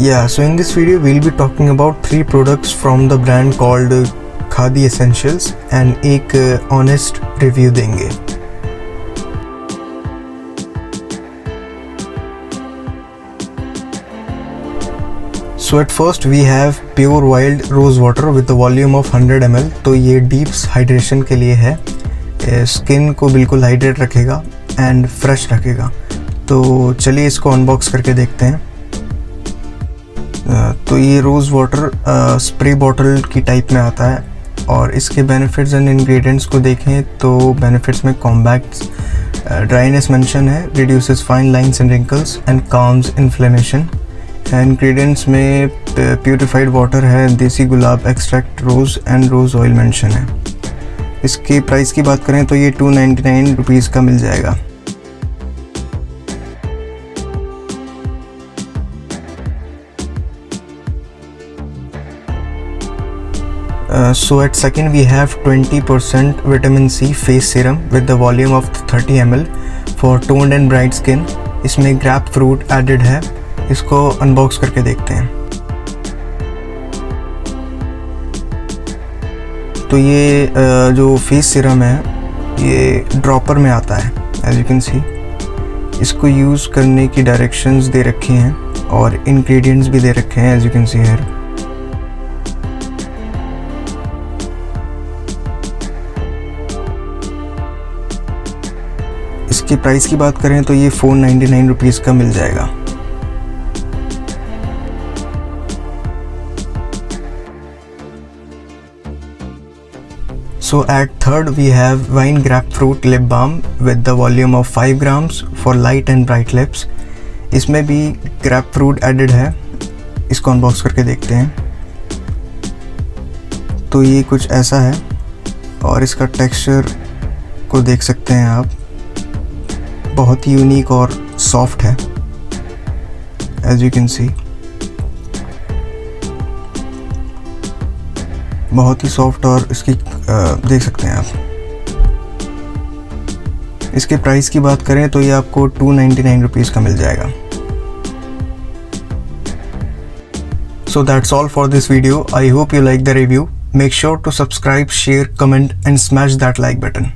Yeah, so in this video we'll be talking about 3 products from the brand called Khadi Essentials and एक honest review देंगे. So at first we have Pure Wild Rose Water with the volume of 100 ml. तो ये deep hydration के लिए है, skin को बिल्कुल hydrate रखेगा एंड फ्रेश रखेगा. तो चलिए इसको अनबॉक्स करके देखते हैं. तो ये रोज़ वाटर स्प्रे बॉटल की टाइप में आता है और इसके बेनिफिट्स एंड इंग्रेडिएंट्स को देखें तो बेनिफिट्स में कॉम्बैक्ट्स ड्राइनेस मेंशन है, reduces fine lines and wrinkles and calms inflammation. Ingredients में प्यूरिफाइड वाटर है, देसी गुलाब extract, rose and rose oil mention है. इसके प्राइस की बात करें तो ये 299 रुपीज़ का मिल जाएगा. So at second we have 20% vitamin C face serum with the volume of 30 ml for toned and bright skin. इसमें ग्रेप फ्रूट एडेड है. इसको अनबॉक्स करके देखते हैं. तो ये जो फेस सीरम है ये ड्रॉपर में आता है एज यू कैन सी. इसको यूज़ करने की डायरेक्शंस दे रखी हैं और इंग्रेडिएंट्स भी दे रखे हैं as you can see here. इसकी प्राइस की बात करें तो ये 499 रुपीज़ का मिल जाएगा. So at third we have Vine Grapefruit Lip Balm with the volume of 5 grams for light and bright lips. इसमें भी grapefruit added है. इसको अनबॉक्स करके देखते हैं. तो ये कुछ ऐसा है और इसका टेक्सचर को देख सकते हैं आप. बहुत ही यूनिक और सॉफ्ट है एज यू कैन सी. बहुत ही सॉफ्ट और इसकी देख सकते हैं आप. इसके प्राइस की बात करें तो ये आपको 299 रुपीज़ का मिल जाएगा. So that's all for this video. I hope you like the review. Make sure to subscribe, share, comment and smash that like button.